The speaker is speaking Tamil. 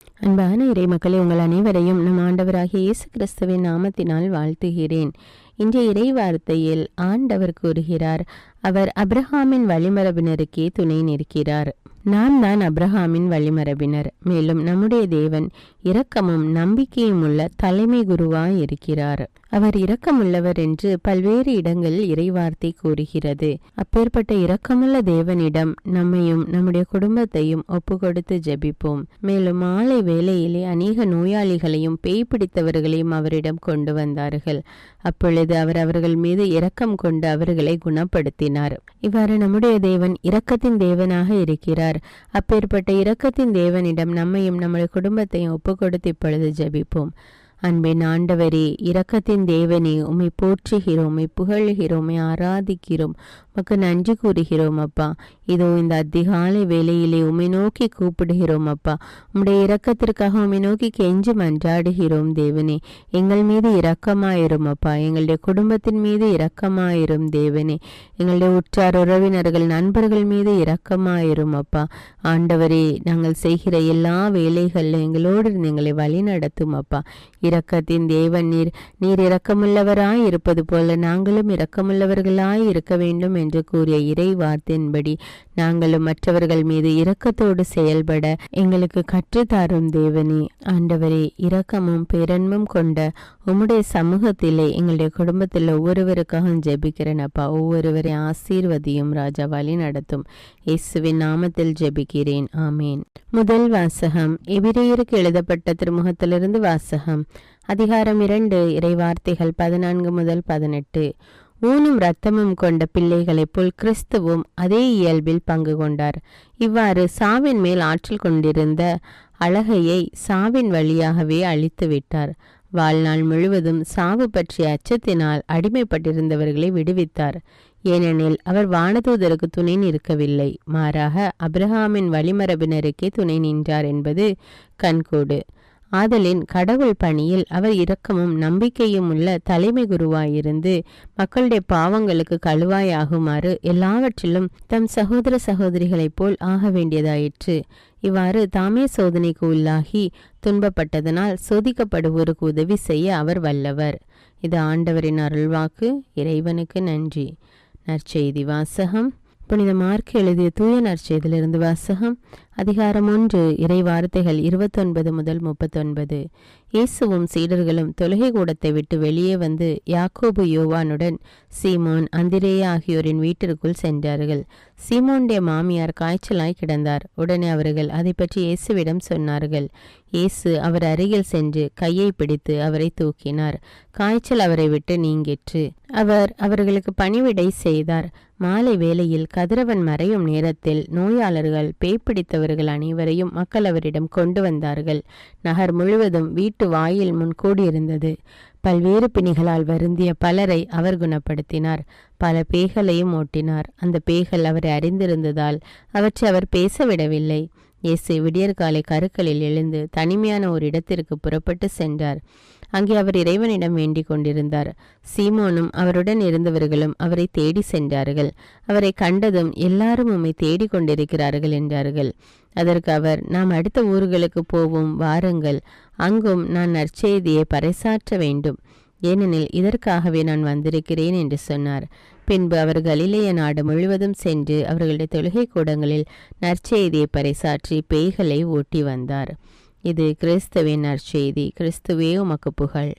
அன்பான இறைமக்களே, உங்கள் அனைவரையும் நம் ஆண்டவராகிய இயேசு கிறிஸ்துவின் நாமத்தினால் வாழ்த்துகிறேன். இன்றைய இறை வார்த்தையில் ஆண்டவர் கூறுகிறார், அவர் அப்ரஹாமின் வழிமரபினருக்கே துணை நிற்கிறார். நாம் தான் அப்ரஹாமின் வழிமரபினர். மேலும் நம்முடைய தேவன் இரக்கமும் நம்பிக்கையும் உள்ள தலைமை குருவாய் இருக்கிறார். அவர் இரக்கமுள்ளவர் என்று பல்வேறு இடங்களில் இறைவார்த்தை கூறுகிறது. அப்பேற்பட்ட இரக்கமுள்ள தேவனிடம் நம்மையும் நம்முடைய குடும்பத்தையும் ஒப்பு கொடுத்து ஜெபிப்போம். மேலும் மாலை வேளையிலே அநேக நோயாளிகளையும் பேய் பிடித்தவர்களையும் அவரிடம் கொண்டு வந்தார்கள். அப்பொழுது அவர் அவர்கள் மீது இரக்கம் கொண்டு அவர்களை குணப்படுத்தினார். இவ்வாறு நம்முடைய தேவன் இரக்கத்தின் தேவனாக இருக்கிறார். அப்பேற்பட்ட இரக்கத்தின் தேவனிடம் நம்மையும் நம்முடைய குடும்பத்தையும் ஒப்பு கொடுத்து இப்பொழுது ஜெபிப்போம். அன்பின் ஆண்டவரே, இரக்கத்தின் தேவனே, உம்மை போற்றுகிறோம், உம்மை புகழ்கிறோம், உம்மை ஆராதிக்கிறோம், உமக்கு நன்றி கூறுகிறோம் அப்பா. இதோ இந்த அதிகாலை வேளையிலே உம்மை நோக்கி கூப்பிடுகிறோம் அப்பா. உம்முடைய இரக்கத்திற்காக உம்மை நோக்கி கெஞ்சி மன்றாடுகிறோம் தேவனே. எங்கள் மீது இரக்கமாயிரும் அப்பா. எங்களுடைய குடும்பத்தின் மீது இரக்கமாயிரும் தேவனே. எங்களுடைய உற்றார் உறவினர்கள் நண்பர்கள் மீது இரக்கமாயிரும் அப்பா. ஆண்டவரே, நாங்கள் செய்கிற எல்லா வேலைகளிலும் எங்களோடு எங்களை வழி நடத்தும் அப்பா. இரக்கத்தின் தேவன் நீர் இரக்கமுள்ளவராய் இருப்பது போல நாங்களும் இரக்கமுள்ளவர்களாய் இருக்க வேண்டும் என்று கூறிய இறை வார்த்தையின்படி நாங்களும் மற்றவர்கள் மீது இரக்கத்தோடு செயல்பட எங்களுக்கு கற்றுத்தாரும் தேவனே. ஆண்டவரே, இரக்கமும் பேரன்பும் கொண்ட உம்முடைய சமூகத்திலே எங்களுடைய குடும்பத்தில் ஒவ்வொருவருக்காக ஜெபிக்கிறேன் அப்பா. ஒவ்வொருவரை ஆசீர்வதியும் ராஜா, வழி நடத்தும். இயேசுவின் நாமத்தில் ஜெபிக்கிறேன், ஆமேன். முதல் வாசகம் எபிரேயருக்கு எழுதப்பட்ட திருமுகத்திலிருந்து வாசகம். அதிகாரம் 2, இறைவார்த்தைகள் 14 முதல் 18. ஊனும் இரத்தமும் கொண்ட பிள்ளைகளைப் போல் கிறிஸ்துவும் அதே இயல்பில் பங்கு கொண்டார். இவ்வாறு சாவின் மேல் ஆற்றல் கொண்டிருந்த அழகையை சாவின் வழியாகவே அழித்து விட்டார். வாழ்நாள் முழுவதும் சாவு பற்றிய அச்சத்தினால் அடிமைப்பட்டிருந்தவர்களை விடுவித்தார். ஏனெனில் அவர் வானதூதருக்கு துணை நிற்கவில்லை, மாறாக அப்ரஹாமின் வழிமரபினருக்கே துணை நின்றார் என்பது கண்கூடு. ஆதலின் கடவுள் பணியில் அவர் இரக்கமும் நம்பிக்கையும் உள்ள தலைமை குருவாயிருந்து மக்களுடைய பாவங்களுக்கு கழுவாயாகுமாறு எல்லாவற்றிலும் தம் சகோதர சகோதரிகளைப் போல் ஆக வேண்டியதாயிற்று. இவ்வாறு தாமே சோதனைக்கு உள்ளாகி துன்பப்பட்டதனால் சோதிக்கப்படுவோருக்கு உதவி செய்ய அவர் வல்லவர். இது ஆண்டவரின் அருள்வாக்கு. இறைவனுக்கு நன்றி. நற்செய்தி வாசகம். புனித மார்க் எழுதிய தூய நற்செய்தியிலிருந்து வாசகம். அதிகாரம் 1, இறை வார்த்தைகள் 29 முதல் 39. இயேசுவும் சீடர்களும் தொழுகை கூடத்தை விட்டு வெளியே வந்து யாக்கோபு, யோவானுடன் சீமோன், அந்திரேயா ஆகியோரின் வீட்டிற்குள் சென்றார்கள். சீமோனுடைய மாமியார் காய்ச்சலாய் கிடந்தார். உடனே அவர்கள் அதை பற்றி இயேசுவிடம் சொன்னார்கள். இயேசு அவர் அருகில் சென்று கையை பிடித்து அவரை தூக்கினார். காய்ச்சல் அவரை விட்டு நீங்கிற்று. அவர் அவர்களுக்கு பணிவிடை செய்தார். மாலை வேளையில் கதிரவன் மறையும் நேரத்தில் நோயாளர்கள், பேய்பிடித்தவர்கள் அனைவரையும் மக்கள் அவரிடம் கொண்டு வந்தார்கள். நகர் முழுவதும் வீட்டு வாயில் முன் கூடியிருந்தது. பல்வேறு பிணிகளால் வருந்திய பலரை அவர் குணப்படுத்தினார். பல பேய்களையும் ஓட்டினார். அந்த பேய்கள் அவரை அறிந்திருந்ததால் அவற்றை அவர் பேசவிடவில்லை. இயேசு விடியற்காலை கருக்களில் எழுந்து தனிமையான ஒரு இடத்திற்கு புறப்பட்டு சென்றார். அங்கே அவர் இறைவனிடம் வேண்டிக் கொண்டிருந்தார். சீமோனும் அவருடன் இருந்தவர்களும் அவரை தேடி சென்றார்கள். அவரை கண்டதும் எல்லாரும் உம்மை தேடிக் கொண்டிருக்கிறார்கள் என்றார்கள். அதற்கு அவர், நாம் அடுத்த ஊர்களுக்கு போவோம், வாருங்கள். அங்கும் நான் நற்செய்தியை பறைசாற்ற வேண்டும். ஏனெனில் இதற்காகவே நான் வந்திருக்கிறேன் என்று சொன்னார். பின்பு அவர் கலிலேய நாடு முழுவதும் சென்று அவர்களுடைய தொழுகை கூடங்களில் நற்செய்தியை பறைசாற்றி பேய்களை ஓட்டி வந்தார். இது கிறிஸ்துவின் நற்செய்தி. கிறிஸ்துவே உமக்கு புகழ்.